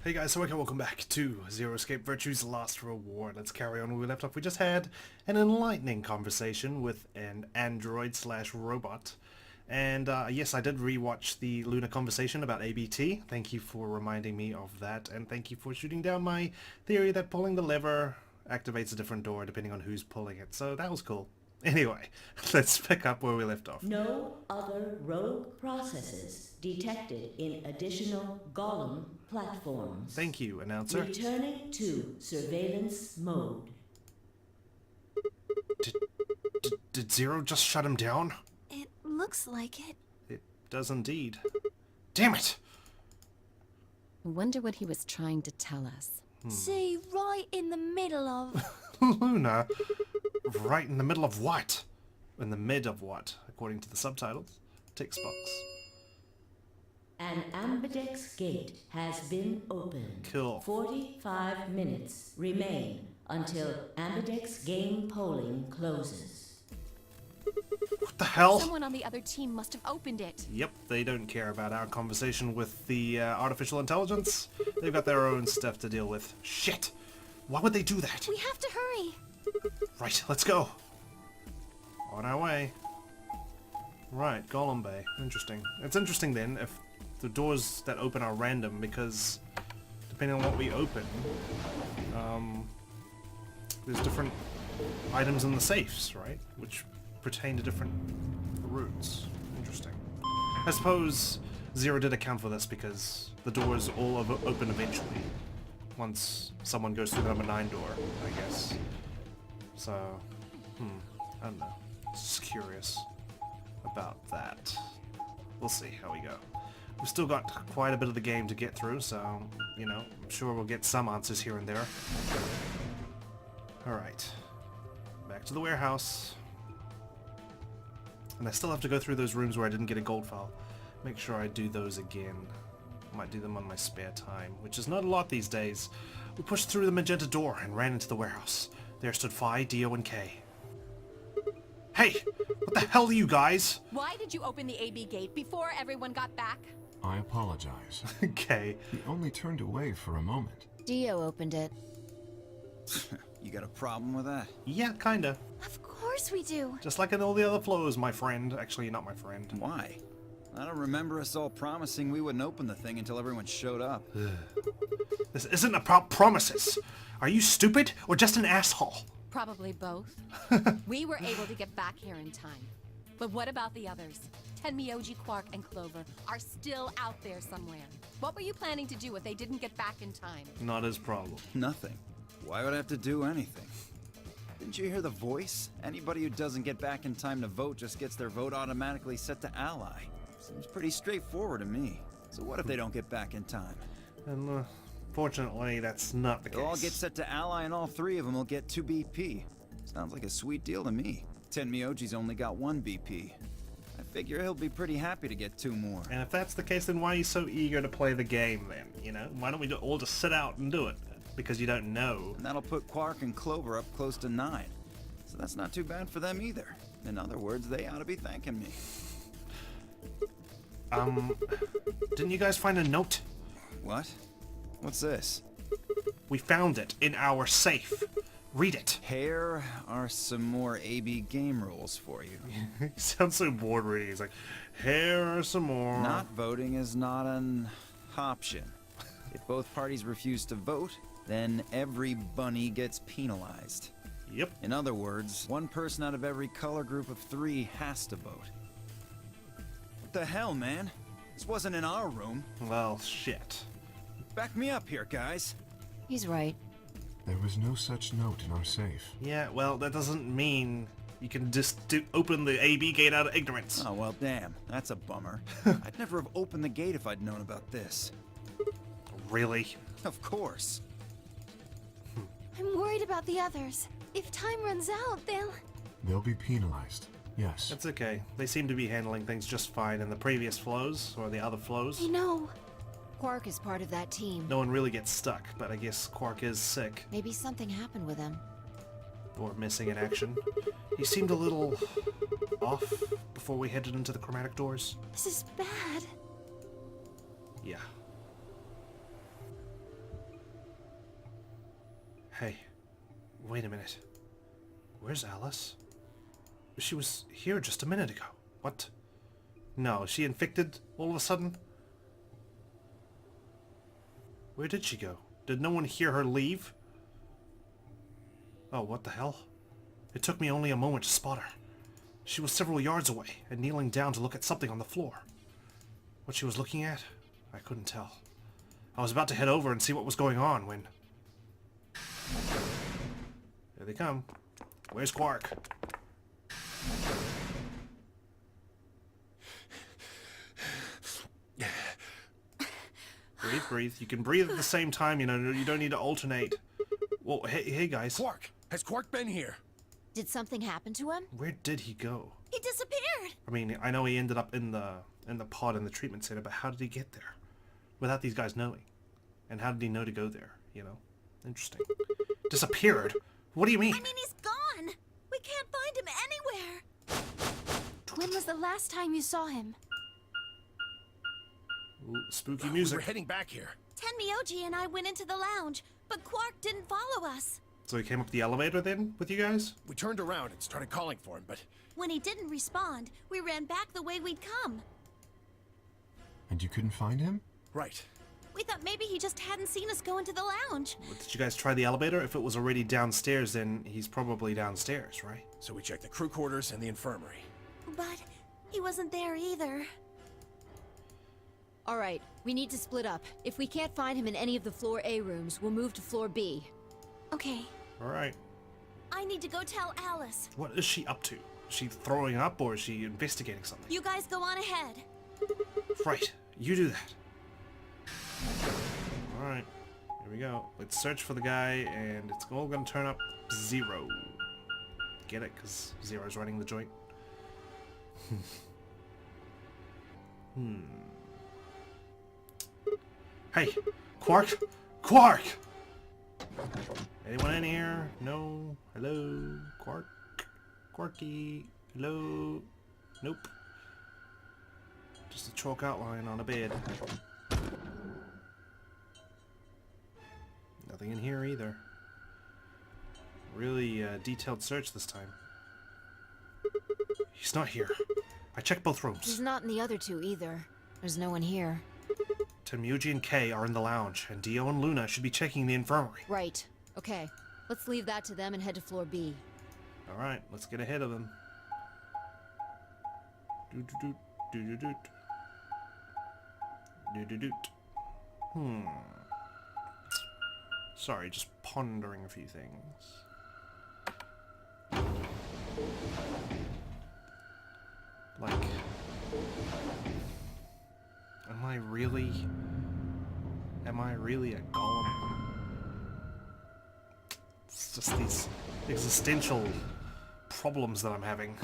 Hey guys, so welcome back to Zero Escape Virtue's Last Reward. Let's carry on where we left off. We just had an enlightening conversation with an android/robot. And yes, I did rewatch the Luna conversation about ABT. Thank you for reminding me of that, and thank you for shooting down my theory that pulling the lever activates a different door depending on who's pulling it. So that was cool. Anyway, let's pick up where we left off. No other rogue processes detected in additional Golem platforms. Thank you, announcer. Returning to surveillance mode. Did Zero just shut him down? It looks like it. It does indeed. Damn it! I wonder what he was trying to tell us. See, right in the middle of... Luna? Right in the middle of what? In the mid of what, according to the subtitles? Text box. An Ambidex gate has been opened. Cool. 45 minutes remain until Ambidex game polling closes. What the hell? Someone on the other team must have opened it. Yep, they don't care about our conversation with the artificial intelligence. They've got their own stuff to deal with. Shit! Why would they do that? We have to hurry. Right, let's go. On our way. Right, Golem Bay. Interesting. It's interesting then if the doors that open are random, because depending on what we open, there's different items in the safes, right? Which pertain to different routes. Interesting. I suppose Zero did account for this because the doors all open eventually. Once someone goes through the number 9 door, I guess. So, I don't know. Just curious about that. We'll see how we go. We've still got quite a bit of the game to get through, so, you know, I'm sure we'll get some answers here and there. Alright. Back to the warehouse. And I still have to go through those rooms where I didn't get a gold file. Make sure I do those again. Might do them on my spare time, which is not a lot these days. We pushed through the magenta door and ran into the warehouse. There stood Phi, Dio, and K. Hey! What the hell are you guys? Why did you open the AB gate before everyone got back? I apologize. K. We only turned away for a moment. Dio opened it. You got a problem with that? Yeah, kinda. Of course we do. Just like in all the other flows, my friend. Actually, not my friend. Why? I don't remember us all promising we wouldn't open the thing until everyone showed up. This isn't about promises. Are you stupid or just an asshole? Probably both. We were able to get back here in time. But what about the others? Tenmyoji, Quark, and Clover are still out there somewhere. What were you planning to do if they didn't get back in time? Not his problem. Nothing. Why would I have to do anything? Didn't you hear the voice? Anybody who doesn't get back in time to vote just gets their vote automatically set to ally. Seems pretty straightforward to me. So what if they don't get back in time? And fortunately, that's not the case. They'll all get set to ally and all 3 of them will get 2 BP. Sounds like a sweet deal to me. Tenmyoji's only got 1 BP. I figure he'll be pretty happy to get 2 more. And if that's the case, then why are you so eager to play the game then? You know, why don't we all just sit out and do it? Because you don't know. And that'll put Quark and Clover up close to 9. So that's not too bad for them either. In other words, they ought to be thanking me. Didn't you guys find a note? What? What's this? We found it in our safe. Read it. Here are some more AB game rules for you. He sounds so bored reading. He's like, here are some more. Not voting is not an option. If both parties refuse to vote, then every bunny gets penalized. Yep. In other words, 1 person out of every color group of 3 has to vote. What the hell, man? This wasn't in our room. Well, shit. Back me up here, guys. He's right. There was no such note in our safe. Yeah, well, that doesn't mean you can just open the AB gate out of ignorance. Oh, well, damn. That's a bummer. I'd never have opened the gate if I'd known about this. Really? Of course. I'm worried about the others. If time runs out, They'll be penalized. Yes. That's okay. They seem to be handling things just fine in the previous flows, or the other flows. I know. Quark is part of that team. No one really gets stuck, but I guess Quark is sick. Maybe something happened with him. Or missing in action. He seemed a little off before we headed into the chromatic doors. This is bad. Yeah. Hey, wait a minute. Where's Alice? She was here just a minute ago. What? No, is she infected all of a sudden? Where did she go? Did no one hear her leave? Oh, what the hell? It took me only a moment to spot her. She was several yards away and kneeling down to look at something on the floor. What she was looking at, I couldn't tell. I was about to head over and see what was going on when... There they come. Where's Quark? Breathe, breathe. You can breathe at the same time, you know, you don't need to alternate. Well, hey guys. Quark! Has Quark been here? Did something happen to him? Where did he go? He disappeared! I mean, I know he ended up in the pod in the treatment center, but how did he get there? Without these guys knowing. And how did he know to go there, you know? Interesting. Disappeared? What do you mean? I mean, he's gone! We can't find him anywhere! When was the last time you saw him? Ooh, spooky We're music. heading back here. Tenmyoji and I went into the lounge, but Quark didn't follow us. So he came up the elevator then with you guys? We turned around and started calling for him, but When he didn't respond, we ran back the way we'd come. And you couldn't find him? right. We thought maybe he just hadn't seen us go into the lounge. Did you guys try the elevator? If it was already downstairs, then he's probably downstairs, right? So we checked the crew quarters and the infirmary. But he wasn't there either. All right, we need to split up. If we can't find him in any of the floor A rooms, we'll move to floor B. Okay, Alright. I need to go tell Alice. What is she up to? Is she throwing up or is she investigating something? You guys go on ahead. Right, you do that. Alright, here we go. Let's search for the guy, and it's all gonna turn up 0. Get it? Because 0's running the joint. Hey, Quark! Quark! Anyone in here? No? Hello? Quark? Quarky? Hello? Nope. Just a chalk outline on a bed. Nothing in here either. Really detailed search this time. He's not here. I checked both He's rooms. not in the other two either. There's no one here. Tenmyoji and Kay are in the lounge, and Dio and Luna should be checking the infirmary. Right. Okay. Let's leave that to them and head to floor B. Alright, let's get ahead of them. Doot-doot-doot, doot-doot-doot. Doot-doot-doot. Sorry, just pondering a few things. Like... Am I really a golem? It's just these existential problems that I'm having.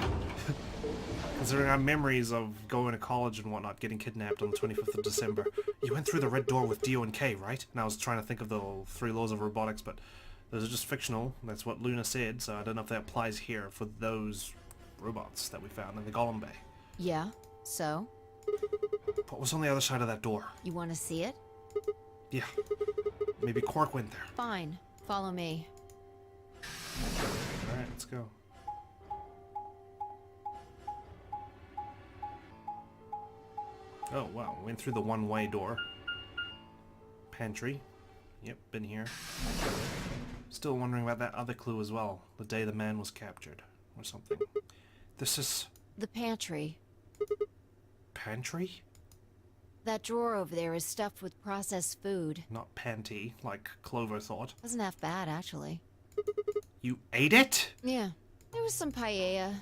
Considering I have memories of going to college and whatnot, getting kidnapped on the 25th of December. You went through the red door with Dio and Kay, right? And I was trying to think of the 3 laws of robotics, but those are just fictional. That's what Luna said, so I don't know if that applies here for those robots that we found in the Golem Bay. Yeah? So? What was on the other side of that door? You want to see it? Yeah. Maybe Quark went there. Fine. Follow me. Alright, let's go. Oh, wow. Went through the one-way door. Pantry. Yep, been here. Still wondering about that other clue as well. The day the man was captured. Or something. This is... The pantry. Pantry? That drawer over there is stuffed with processed food. Not panty, like Clover thought. Wasn't half bad, actually. You ate it? Yeah. There was some paella,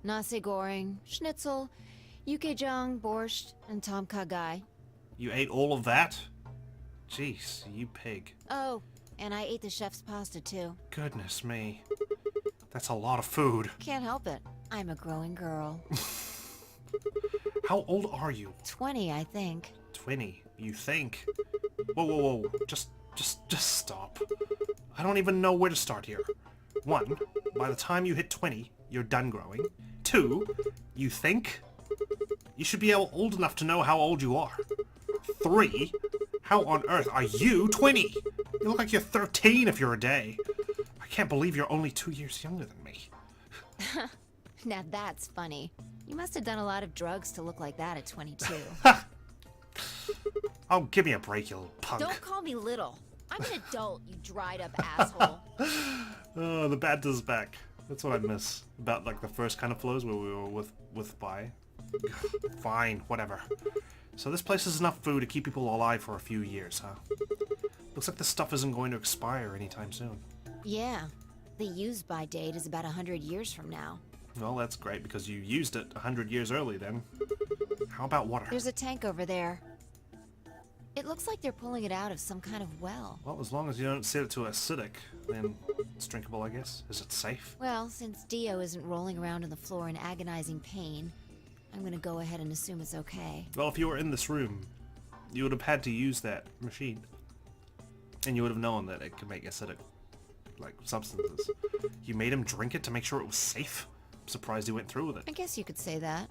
nasi goreng, schnitzel, yukejang, borscht, and tom kha gai. You ate all of that? Jeez, you pig. Oh, and I ate the chef's pasta too. Goodness me. That's a lot of food. Can't help it. I'm a growing girl. How old are you? 20, I think. 20. You think? Whoa, whoa, whoa. Just stop. I don't even know where to start here. 1, by the time you hit 20, you're done growing. 2, you think? You should be old enough to know how old you are. 3, how on earth are you 20? You look like you're 13 if you're a day. can't believe you're only 2 years younger than me. Now that's funny. You must have done a lot of drugs to look like that at 22. Oh, give me a break, you little punk. Don't call me little. I'm an adult, you dried up asshole. Oh, the banter's back. That's what I miss about like the first kind of flows where we were with Bai. Fine, whatever. So this place has enough food to keep people alive for a few years, huh? Looks like this stuff isn't going to expire anytime soon. Yeah. The use-by date is about 100 years from now. Well, that's great because you used it 100 years early then. How about water? There's a tank over there. It looks like they're pulling it out of some kind of well. Well, as long as you don't set it to acidic, then it's drinkable, I guess. Is it safe? Well, since Dio isn't rolling around on the floor in agonizing pain, I'm gonna go ahead and assume it's okay. Well, if you were in this room, you would have had to use that machine. And you would have known that it could make acidic, like, substances. You made him drink it to make sure it was safe? I'm surprised he went through with it. I guess you could say that.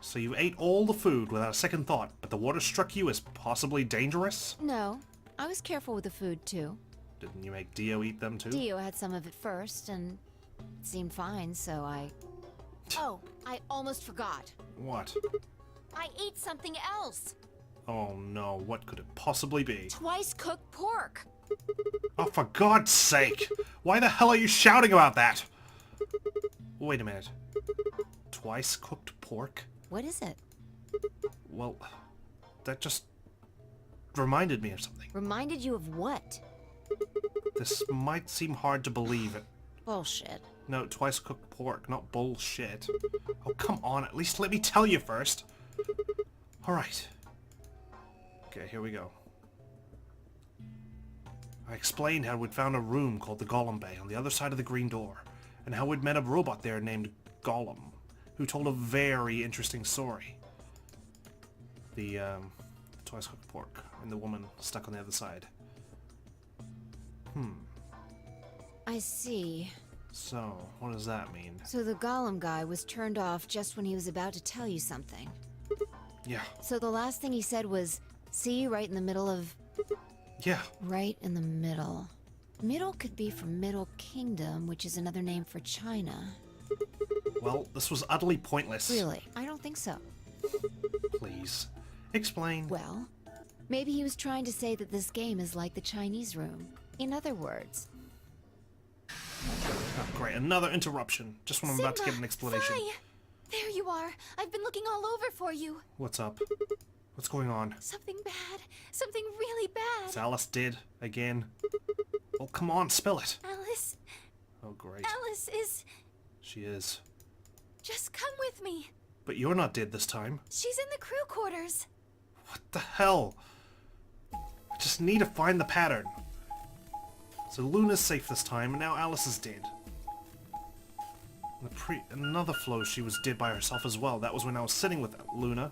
So you ate all the food without a second thought, but the water struck you as possibly dangerous? No, I was careful with the food too. Didn't you make Dio eat them too? Dio had some of it first, and it seemed fine, so I... Oh, I almost forgot. What? I ate something else. Oh no, what could it possibly be? Twice cooked pork. Oh, for God's sake! Why the hell are you shouting about that? Wait a minute. Twice cooked pork? What is it? Well, that just reminded me of something. Reminded you of what? This might seem hard to believe it. Bullshit. No, twice cooked pork, not bullshit. Oh, come on, at least let me tell you first. Alright. Okay, here we go. I explained how we'd found a room called the Golem Bay on the other side of the green door, and how we'd met a robot there named Golem, who told a very interesting story. The twice cooked pork and the woman stuck on the other side. I see. So, what does that mean? So the Golem guy was turned off just when he was about to tell you something. Yeah. So the last thing he said was, see, right in the middle of... Yeah. Right in the middle. Middle could be from Middle Kingdom, which is another name for China. Well, this was utterly pointless. Really? I don't think so. Please. Explain. Well, maybe he was trying to say that this game is like the Chinese room. In other words. Oh, great. Another interruption. Just when I'm about to give an explanation. Fi! There you are. I've been looking all over for you. What's up? What's going on? Something bad. Something really bad. Is Alice dead? Again? Well, come on, spill it. Alice. Oh, great. Alice is... She is. Just come with me. But you're not dead this time. She's in the crew quarters. What the hell? I just need to find the pattern. So Luna's safe this time, and now Alice is dead. Another flow, she was dead by herself as well. That was when I was sitting with Luna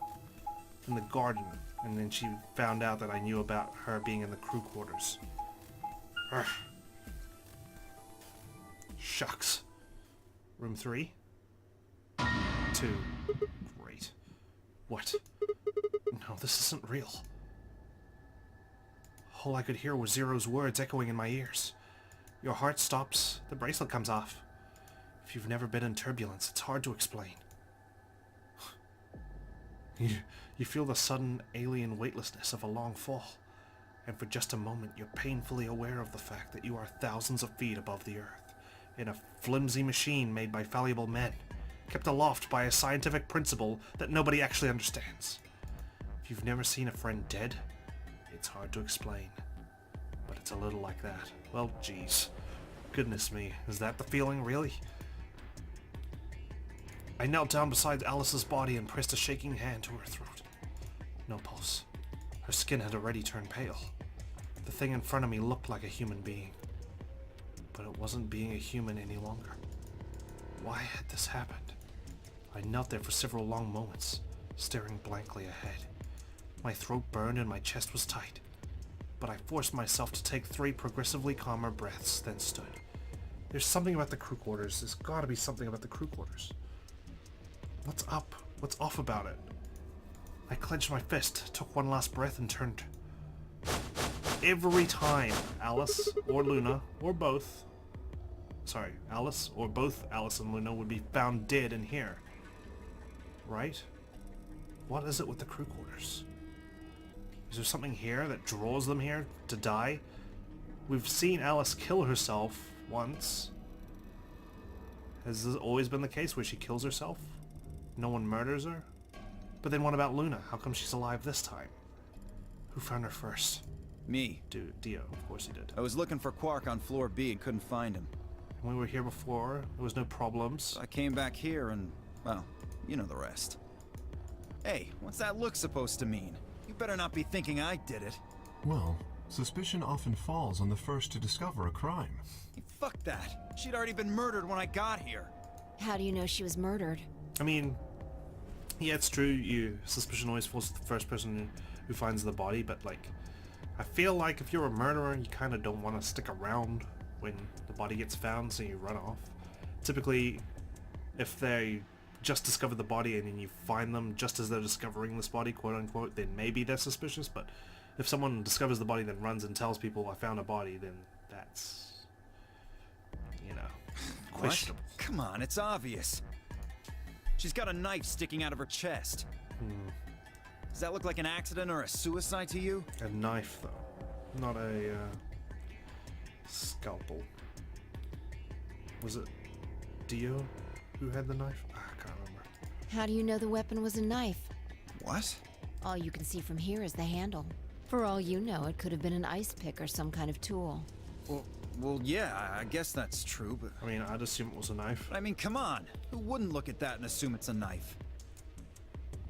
in the garden, and then she found out that I knew about her being in the crew quarters. Urgh. Shucks. Room 3? 2. Great. What? No, this isn't real. All I could hear was Zero's words echoing in my ears. Your heart stops, the bracelet comes off. If you've never been in turbulence, it's hard to explain. You feel the sudden alien weightlessness of a long fall, and for just a moment you're painfully aware of the fact that you are thousands of feet above the earth, in a flimsy machine made by fallible men, kept aloft by a scientific principle that nobody actually understands. If you've never seen a friend dead, it's hard to explain, but it's a little like that. Well, geez. Goodness me, is that the feeling, really? I knelt down beside Alice's body and pressed a shaking hand to her throat. No pulse. Her skin had already turned pale. The thing in front of me looked like a human being, but it wasn't being a human any longer. Why had this happened? I knelt there for several long moments, staring blankly ahead. My throat burned and my chest was tight, but I forced myself to take 3 progressively calmer breaths, then stood. There's something about the crew quarters. There's gotta be something about the crew quarters. What's up? What's off about it? I clenched my fist, took one last breath, and turned. Every time Alice, or Luna, or both, sorry, Alice, or both Alice and Luna would be found dead in here. Right? What is it with the crew quarters? Is there something here that draws them here to die? We've seen Alice kill herself once. Has this always been the case where she kills herself? No one murders her? But then what about Luna? How come she's alive this time? Who found her first? Me. Dio, of course he did. I was looking for Quark on floor B and couldn't find him. When we were here before, there was no problems. So I came back here and, well, you know the rest. Hey, what's that look supposed to mean? You better not be thinking I did it. Well, suspicion often falls on the first to discover a crime. Hey, fuck that. She'd already been murdered when I got here. How do you know she was murdered? I mean, yeah, it's true, suspicion always falls to the first person who finds the body, but like, I feel like if you're a murderer, you kind of don't want to stick around when the body gets found, so you run off. Typically, if they just discovered the body and then you find them just as they're discovering this body, quote unquote, then maybe they're suspicious, but if someone discovers the body then runs and tells people I found a body, then that's, you know, questionable. What? Come on, it's obvious. She's got a knife sticking out of her chest. Does that look like an accident or a suicide to you? A knife, though. Not a, scalpel. Was it Dio who had the knife? I can't remember. How do you know the weapon was a knife? What? All you can see from here is the handle. For all you know, it could have been an ice pick or some kind of tool. Well, yeah, I guess that's true, but... I mean, I'd assume it was a knife. I mean, come on. Who wouldn't look at that and assume it's a knife?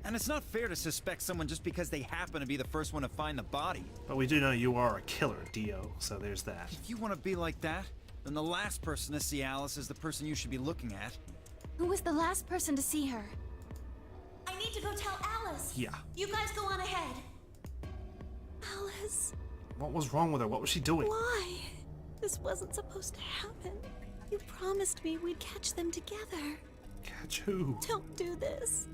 And it's not fair to suspect someone just because they happen to be the first one to find the body. But we do know you are a killer, Dio, so there's that. If you want to be like that, then the last person to see Alice is the person you should be looking at. Who was the last person to see her? I need to go tell Alice. Yeah. You guys go on ahead. Alice, What was wrong with her? What was she doing? why? This wasn't supposed to happen. You promised me we'd catch them together. Catch who? Don't do this.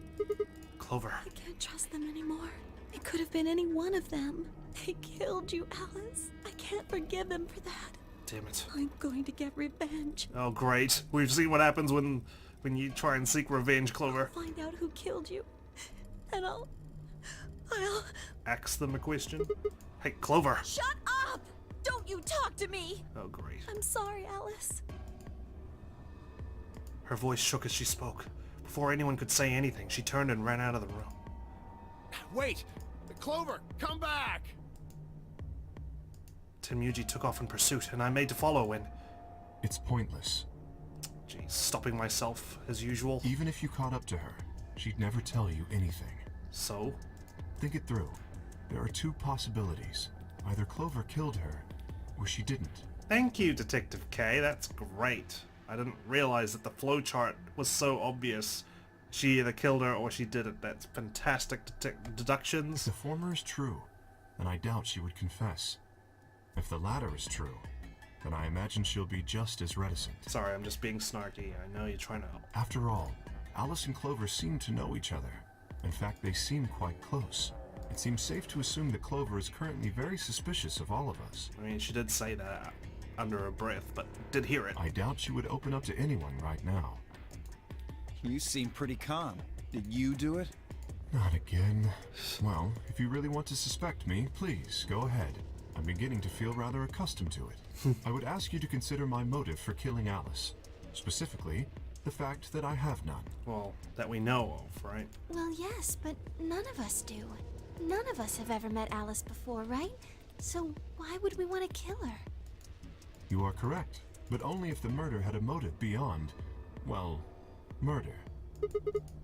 Clover. I can't trust them anymore. It could have been any one of them. They killed you, Alice. I can't forgive them for that. Damn it. I'm going to get revenge. Oh, great. We've seen what happens when you try and seek revenge, Clover. Find out who killed you. And I'll... Ask them a question. Hey, Clover. Shut up! Don't you talk to me! Oh, great. I'm sorry, Alice. Her voice shook as she spoke. Before anyone could say anything, she turned and ran out of the room. Wait! Clover, come back! Temuji took off in pursuit, and I made to follow when... It's pointless. Geez, stopping myself, as usual. Even if you caught up to her, she'd never tell you anything. So? Think it through. There are two possibilities. Either Clover killed her, or she didn't. Thank you, Detective K. That's great. I didn't realize that the flowchart was so obvious. She either killed her or she didn't. That's fantastic deductions. If the former is true, then I doubt she would confess. If the latter is true, then I imagine she'll be just as reticent. Sorry, I'm just being snarky. I know you're trying to help. After all, Alice and Clover seem to know each other. In fact, they seem quite close. It seems safe to assume that Clover is currently very suspicious of all of us. I mean, she did say that under her breath, but did hear it. I doubt she would open up to anyone right now. You seem pretty calm. Did you do it? Not again. Well, if you really want to suspect me, please, go ahead. I'm beginning to feel rather accustomed to it. I would ask you to consider my motive for killing Alice. Specifically, the fact that I have none. Well, that we know of, right? Well, yes, but none of us do. None of us have ever met Alice before, right? So why would we want to kill her? You are correct, but only if the murder had a motive beyond, well, murder.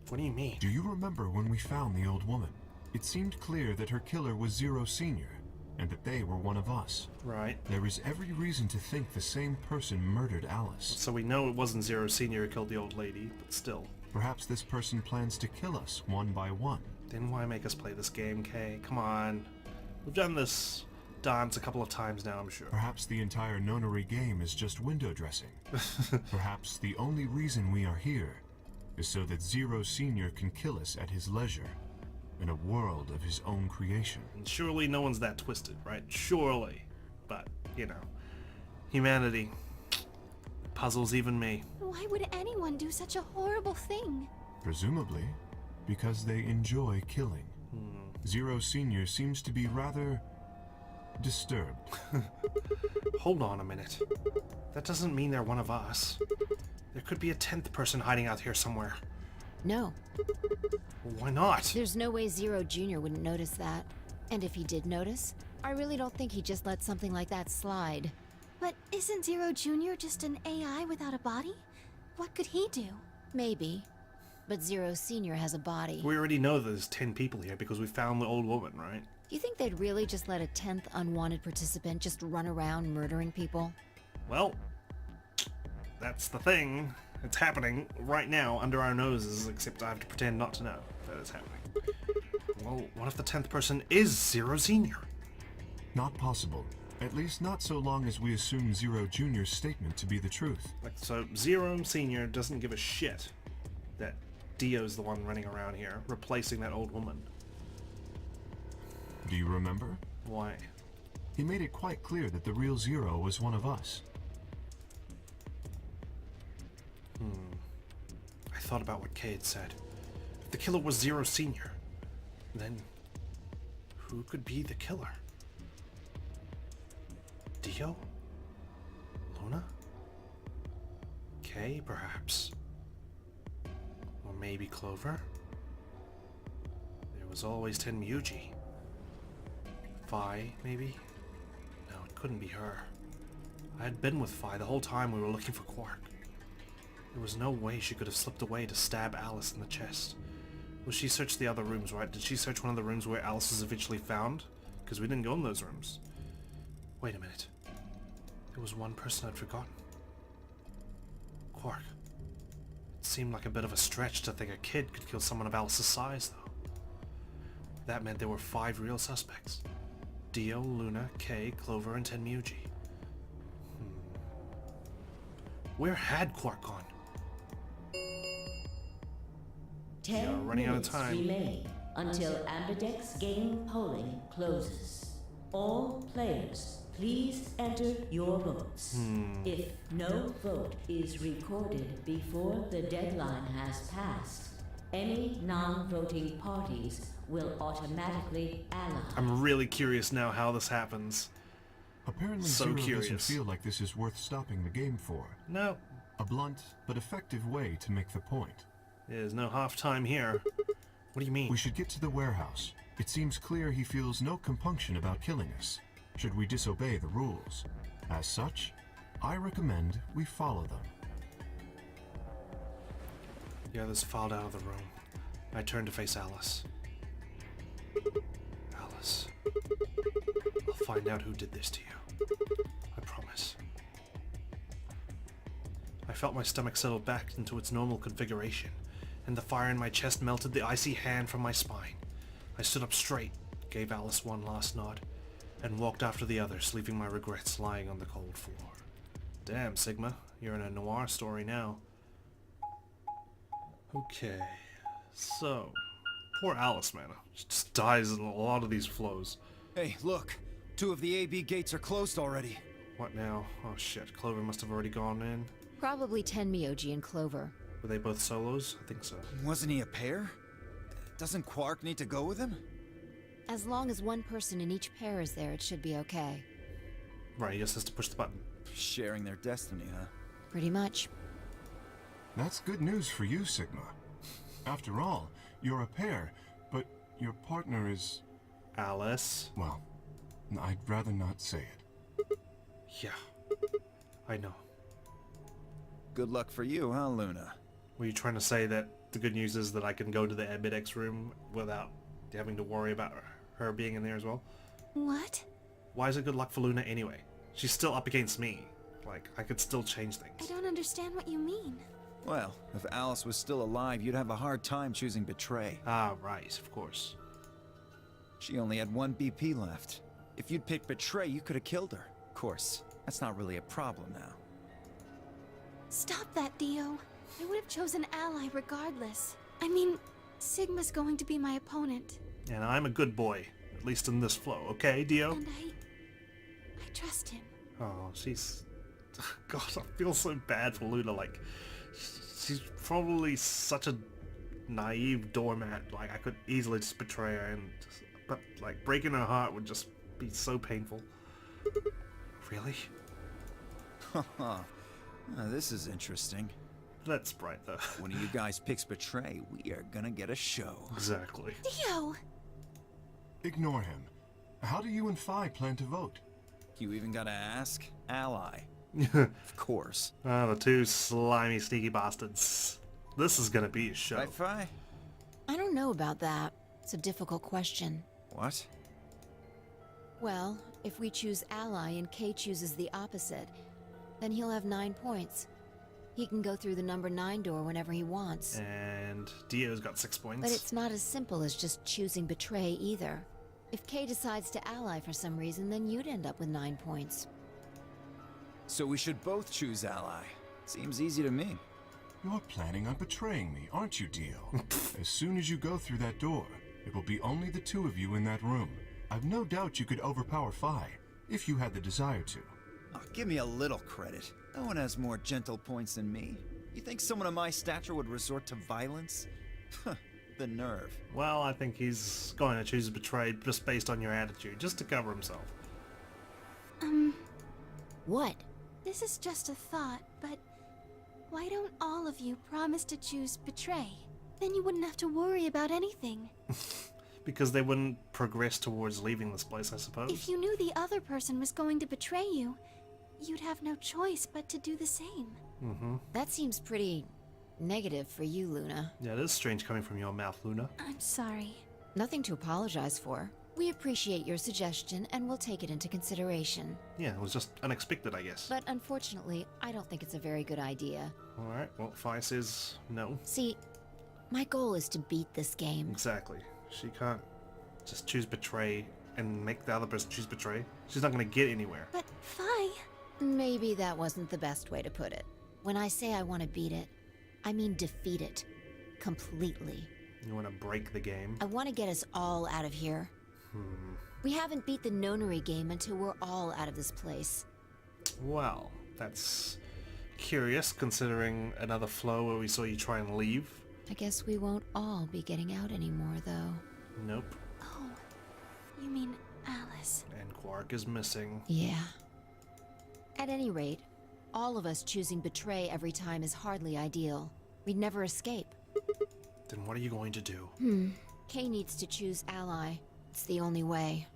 What do you mean? Do you remember when we found the old woman? It seemed clear that her killer was Zero Senior, and that they were one of us. Right. There is every reason to think the same person murdered Alice. So we know it wasn't Zero Senior who killed the old lady, but still. Perhaps this person plans to kill us one by one. Then why make us play this game, Kay? Come on. We've done this dance a couple of times now, I'm sure. Perhaps the entire Nonary Game is just window dressing. Perhaps the only reason we are here is so that Zero Senior can kill us at his leisure, in a world of his own creation. And surely no one's that twisted, right? Surely. But, you know, humanity, puzzles even me. Why would anyone do such a horrible thing? Presumably, because they enjoy killing. Zero Senior seems to be rather disturbed. Hold on a minute. That doesn't mean they're one of us. There could be a 10th person hiding out here somewhere. No, Why not? there's no way Zero Jr. wouldn't notice that. And if he did notice, I really don't think he'd just let something like that slide. But isn't Zero Jr. just an AI without a body? What could he do? Maybe. But Zero Senior has a body. We already know there's 10 people here because we found the old woman, right? Do you think they'd really just let a 10th unwanted participant just run around murdering people? Well, that's the thing. It's happening right now under our noses, except I have to pretend not to know that it's happening. Well, what if the 10th person is Zero Senior? Not possible. At least not so long as we assume Zero Jr.'s statement to be the truth. Like, so Zero Senior doesn't give a shit that Dio's the one running around here, replacing that old woman. Do you remember? Why? He made it quite clear that the real Zero was one of us. I thought about what Kay had said. If the killer was Zero Senior, then who could be the killer? Dio? Luna? Kay, perhaps? Or maybe Clover? There was always Tenmyuji. Phi, maybe? No, it couldn't be her. I had been with Phi the whole time we were looking for Quark. There was no way she could have slipped away to stab Alice in the chest. Well, she searched the other rooms, right? Did she search one of the rooms where Alice was eventually found? Because we didn't go in those rooms. Wait a minute. There was one person I'd forgotten. Quark. It seemed like a bit of a stretch to think a kid could kill someone of Alice's size, though. That meant there were 5 real suspects. Dio, Luna, Kay, Clover, and Tenmyuji. Where had Quark gone? 10 running out of minutes time. remain until Ambidex Game polling closes. All players, please enter your votes. If no vote is recorded before the deadline has passed, any non-voting parties will automatically ally. I'm really curious now how this happens. Apparently So Zero curious. doesn't feel like this is worth stopping the game for. No, A blunt but effective way to make the point. there's no half-time here. What do you mean? We should get to the warehouse. It seems clear he feels no compunction about killing us, should we disobey the rules. As such, I recommend we follow them. The others filed out of the room. I turned to face Alice. Alice. I'll find out who did this to you. I promise. I felt my stomach settle back into its normal configuration, and the fire in my chest melted the icy hand from my spine. I stood up straight, gave Alice one last nod, and walked after the others, leaving my regrets lying on the cold floor. Damn, Sigma, you're in a noir story now. Okay, so, poor Alice, man. She just dies in a lot of these flows. Hey, look. 2 of the AB gates are closed already. What now? Oh shit, Clover must have already gone in. Probably Tenmyuji and Clover. Were they both solos? I think so. Wasn't he a pair? Doesn't Quark need to go with him? As long as one person in each pair is there, it should be okay. Right, he just has to push the button. Sharing their destiny, huh? Pretty much. That's good news for you, Sigma. After all, you're a pair, but your partner is... Alice? well, I'd rather not say it. Yeah, I know. Good luck for you, huh, Luna? Were you trying to say that the good news is that I can go to the Ambidex room without having to worry about her being in there as well? What? Why is it good luck for Luna anyway? She's still up against me. Like, I could still change I things. don't understand what you mean. Well, if Alice was still alive, you'd have a hard time choosing Betray. Ah, right, of course. She only had 1 BP left. If you'd picked Betray, you could have killed her. Of course, that's not really a problem now. Stop that, Dio. I would have chosen Ally regardless. I mean, Sigma's going to be my opponent. And I'm a good boy, at least in this flow, okay, Dio? And I trust him. Oh, she's God, I feel so bad for Luna. Like, she's probably such a naive doormat. Like, I could easily just betray her, but like breaking her heart would just be so painful. Really? This is interesting. That's bright though. One of you guys picks betray, we are gonna get a show. Exactly. Dio! Ignore him. How do you and Phi plan to vote? You even gotta ask? Ally. Of course. Ah, the two slimy, sneaky bastards. This is gonna be a show. Right, Phi? I don't know about that. It's a difficult question. What? Well, if we choose ally and Kay chooses the opposite, then he'll have 9 points. He can go through the number 9 door whenever he wants. And Dio's got 6 points. But it's not as simple as just choosing betray either. If Kay decides to ally for some reason, then you'd end up with 9 points. So we should both choose ally. Seems easy to me. You're planning on betraying me, aren't you, Dio? As soon as you go through that door, it will be only the two of you in that room. I've no doubt you could overpower Phi, if you had the desire to. Oh, give me a little credit. No one has more gentle points than me. You think someone of my stature would resort to violence? The nerve. Well, I think he's going to choose betray just based on your attitude, just to cover himself. What? This is just a thought, but why don't all of you promise to choose betray? Then you wouldn't have to worry about anything. Because they wouldn't progress towards leaving this place, I suppose. If you knew the other person was going to betray you, you'd have no choice but to do the same. Mm-hmm. That seems pretty negative for you, Luna. Yeah, it is strange coming from your mouth, Luna. I'm sorry. Nothing to apologize for. We appreciate your suggestion and we'll take it into consideration. Yeah, it was just unexpected, I guess. But unfortunately, I don't think it's a very good idea. Alright, well, Phi says no. See, my goal is to beat this game. Exactly. She can't just choose betray and make the other person choose betray. She's not going to get anywhere. But Phi... Maybe that wasn't the best way to put it. When I say I want to beat it, I mean defeat it. Completely. You want to break the game? I want to get us all out of here. We haven't beat the Nonary game until we're all out of this place. Well, that's curious, considering another flow where we saw you try and leave. I guess we won't all be getting out anymore, though. Nope. Oh, you mean Alice. And Quark is missing. Yeah. At any rate, all of us choosing betray every time is hardly ideal. We'd never escape. Then what are you going to do? Kay needs to choose ally. It's the only way.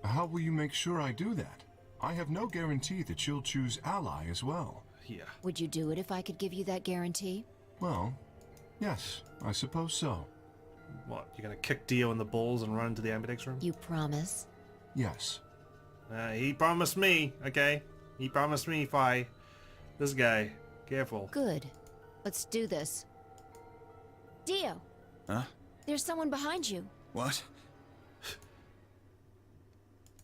How will you make sure I do that? I have no guarantee that she'll choose ally as well. Yeah. Would you do it if I could give you that guarantee? Well, yes, I suppose so. What, you're going to kick Dio in the balls and run into the Ambidex room? You promise? Yes. He promised me, okay? He promised me, Phi. This guy. Careful. Good. Let's do this. Dio! Huh? There's someone behind you. What?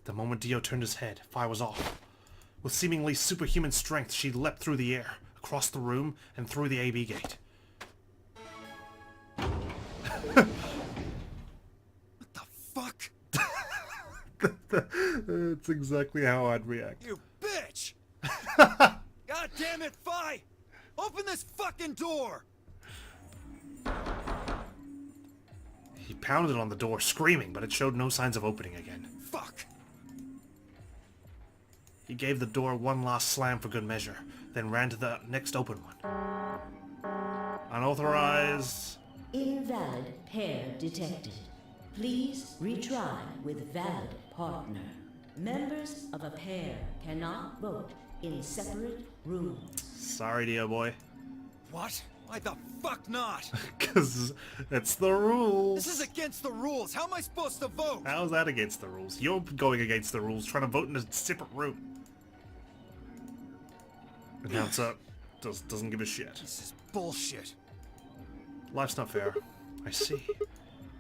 The moment Dio turned his head, Phi was off. With seemingly superhuman strength, she leapt through the air, across the room, and through the AB gate. What the fuck? That's exactly how I'd react. You bitch! God damn it, Phi! Open this fucking door! He pounded on the door, screaming, but it showed no signs of opening again. Fuck! He gave the door one last slam for good measure, then ran to the next open one. Unauthorized... Invalid pair detected. Please retry with valid partner. Members of a pair cannot vote in separate rooms. Sorry, Dio boy. What? Why the fuck not? Because it's the rules. This is against the rules. How am I supposed to vote? How's that against the rules? You're going against the rules, trying to vote in a separate room. Announcer doesn't give a shit. This is bullshit. Life's not fair. I see.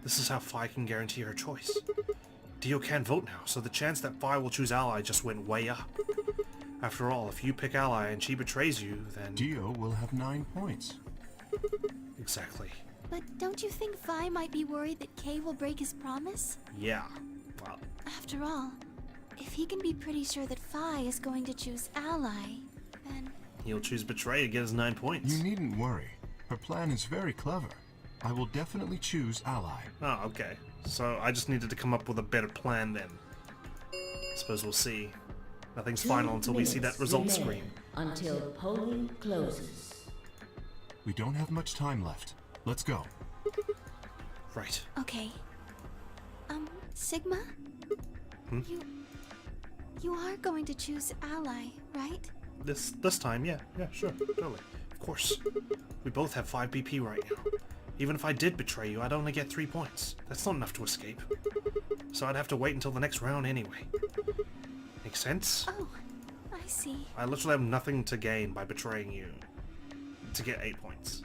This is how Phi can guarantee her choice. Dio can't vote now, so the chance that Phi will choose ally just went way up. After all, if you pick ally and she betrays you, then... Dio will have 9 points. Exactly. But don't you think Phi might be worried that Kay will break his promise? Yeah. Well, After all, if he can be pretty sure that Phi is going to choose ally, then. He'll choose betray to get his 9 points. You needn't worry. Her plan is very clever. I will definitely choose ally. Oh, okay. So I just needed to come up with a better plan then. Suppose we'll see. Nothing's 2 final until we see that minutes result remain screen. Until polling closes. We don't have much time left. Let's go. Right. Okay. Sigma? Hmm? You are going to choose ally, right? This time, yeah, sure, totally. Of course. We both have 5 BP right now. Even if I did betray you, I'd only get 3 points. That's not enough to escape. So I'd have to wait until the next round anyway. Make sense? Oh, I see. I literally have nothing to gain by betraying you to get 8 points.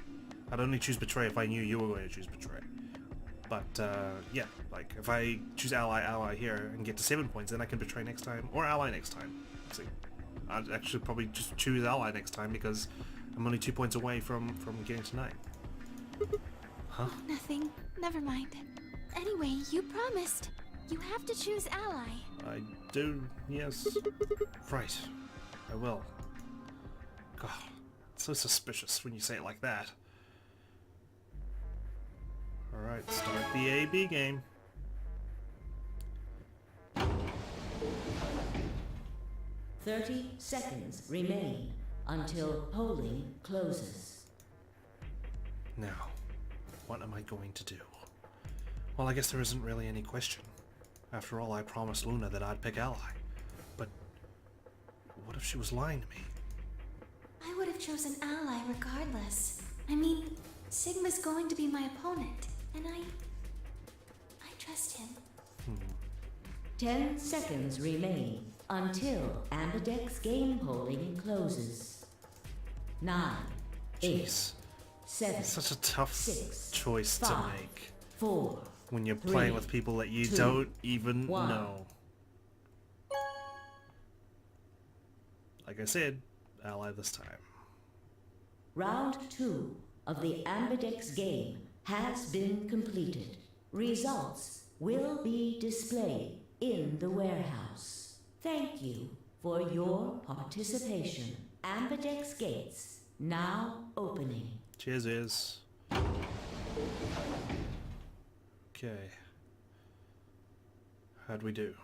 I'd only choose betray if I knew you were going to choose betray. But, yeah, like, if I choose ally here and get to 7 points, then I can betray next time, or ally next time. Let's see. I'd actually probably just choose ally next time because I'm only 2 points away from getting to 9. Huh? Nothing. Never mind. Anyway, you promised. You have to choose ally. I do, yes. Right. I will. God, it's so suspicious when you say it like that. Alright, start the AB game. "30 seconds remain until polling closes." Now, what am I going to do? Well, I guess there isn't really any question. After all, I promised Luna that I'd pick ally. But what if she was lying to me? I would have chosen ally regardless. I mean, Sigma's going to be my opponent, and I trust him. 10 seconds remain until Ambidex game polling closes. 9, 8, Jeez. 7, It's such a tough 6, choice to 5, make 4, when you're 3, playing with people that you 2, don't even 1. know. Like I said, ally this time. Round 2 of the Ambidex game has been completed. Results will be displayed in the warehouse. Thank you for your participation. Ambidex gates now opening. Cheers, is. Okay. How'd we do?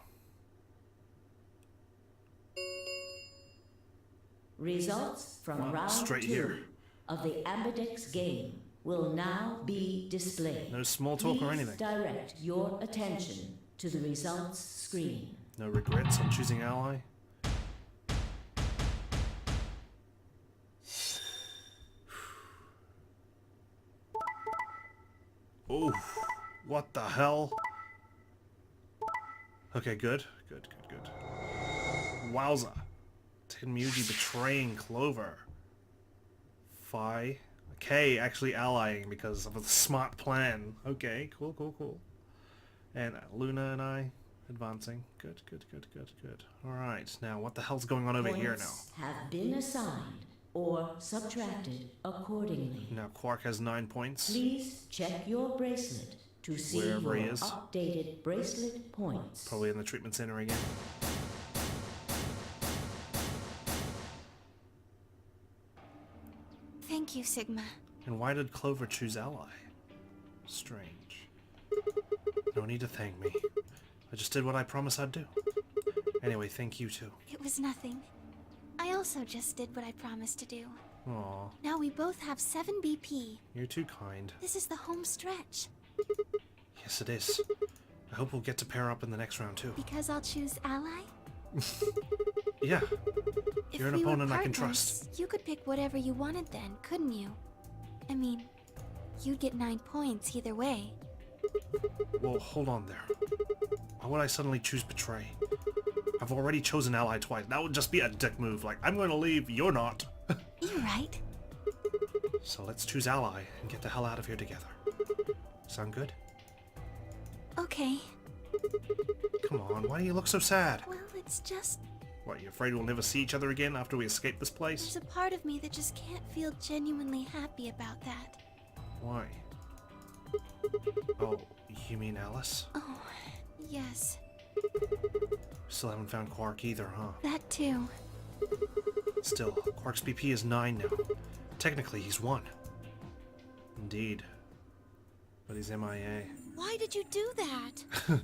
Results from round Straight 2 here. of the Ambidex game will now be displayed. No small talk or anything. Please direct your attention to the results screen. No regrets on choosing ally. Oh, what the hell? Okay, good. Good. Wowza. Tenmuji betraying Clover. Phi. Okay, actually allying because of a smart plan. Okay, cool. And Luna and I advancing. Good. Alright, now what the hell's going on over here now? Points have been assigned or subtracted accordingly. Now Quark has 9 points. Please check your bracelet to see Wherever your he is. updated bracelet points. Probably in the treatment center again. Thank you, Sigma. And why did Clover choose ally? Strange. No need to thank me. I just did what I promised I'd do. Anyway, thank you too. It was nothing. I also just did what I promised to do. Aw, Now we both have 7 BP. you're too kind. This is the home stretch. Yes, it is. I hope we'll get to pair up in the next round too. Because I'll choose ally? Yeah, If you're an we were opponent I can partners, trust. You could pick whatever you wanted then, couldn't you? I mean, you'd get 9 points either way. Whoa, hold on there. Why would I suddenly choose betray? I've already chosen ally twice. That would just be a dick move. Like, I'm going to leave, you're not. You're right. So let's choose ally and get the hell out of here together. Sound good? Okay. Come on, why do you look so sad? Well, it's just... What, you afraid we'll never see each other again after we escape this place? There's a part of me that just can't feel genuinely happy about that. Why? Oh, you mean Alice? Oh, yes. Still haven't found Quark either, huh? That too. Still, Quark's BP is 9 now. Technically, he's 1. Indeed. But he's MIA. Why did you do that?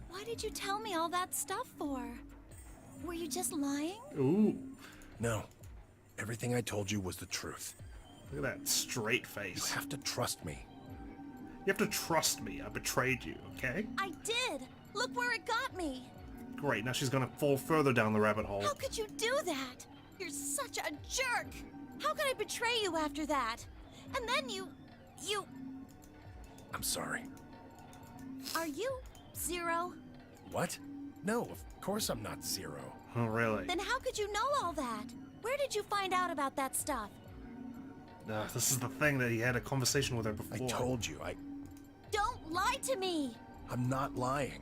Why did you tell me all that stuff for? Were you just lying? Ooh. No. Everything I told you was the truth. Look at that straight You face. have to trust me. You have to trust me. I betrayed you, okay? I did. Look where it got me. Great, now she's gonna fall further down the rabbit hole. How could you do that? You're such a jerk. How could I betray you after that? And then you... I'm sorry. Are you Zero? What? No, of course I'm not Zero. Oh, really? Then how could you know all that? Where did you find out about that stuff? This is the thing that he had a conversation with her I before. told you, Don't lie to me! I'm not lying.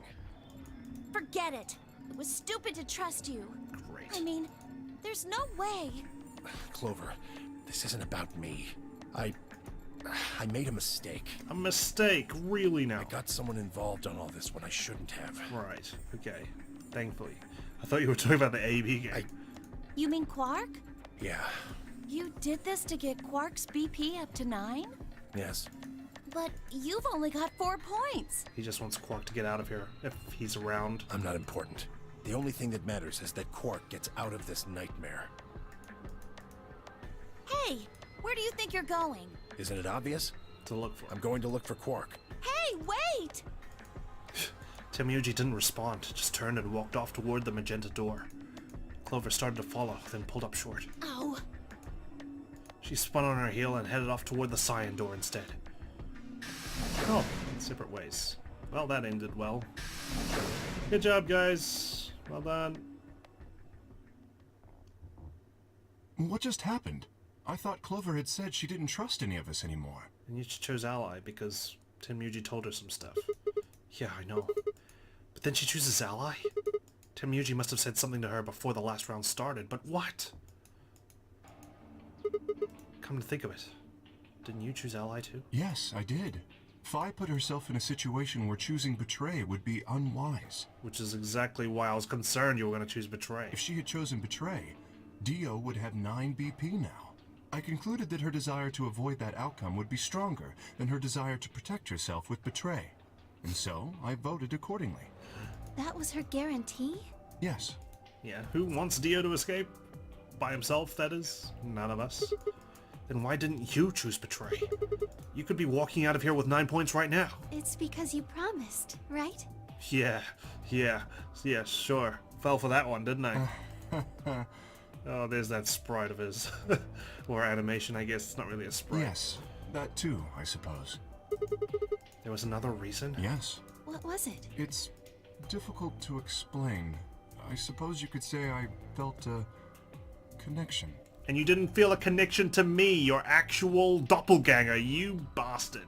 Forget it. It was stupid to trust you. Great. I mean, there's no way. Clover, this isn't about me. I made a mistake. A mistake, really now. I got someone involved on all this when I shouldn't have. Right, okay. Thankfully. I thought you were talking about the AB game. You mean Quark? Yeah, You did this to get Quark's BP up to 9? yes. But you've only got 4 points. He just wants Quark to get out of here, if he's around. I'm not important. The only thing that matters is that Quark gets out of this nightmare. Hey, where do you think you're going? Isn't it obvious? To look for. I'm going to look for Quark. Hey, wait! Temuyuji didn't respond, just turned and walked off toward the magenta door. Clover started to follow, then pulled up short. Oh, She spun on her heel and headed off toward the cyan door instead. Oh, separate ways. Well, that ended well. Good job, guys. Well done. What just happened? I thought Clover had said she didn't trust any of us anymore. And you chose Ally because Temuyuji told her some stuff. Yeah, I know. But then she chooses Ally? Temuyuji must have said something to her before the last round started, but what? Come to think of it, didn't you choose Ally too? Yes, I did. Fi put herself in a situation where choosing Betray would be unwise. Which is exactly why I was concerned you were going to choose Betray. If she had chosen Betray, Dio would have 9 BP now. I concluded that her desire to avoid that outcome would be stronger than her desire to protect herself with Betray. And so, I voted accordingly. That was her guarantee? Yes. Yeah, who wants Dio to escape? By himself, that is? None of us. Then why didn't you choose Betray? You could be walking out of here with 9 points right now. It's because you promised, right? Yeah, sure. Fell for that one, didn't I? Oh, there's that sprite of his. Or animation, I guess. It's not really a sprite. Yes, that too, I suppose. There was another reason? Yes. What was it? It's difficult to explain. I suppose you could say I felt a connection. And you didn't feel a connection to me, your actual doppelganger, you bastard.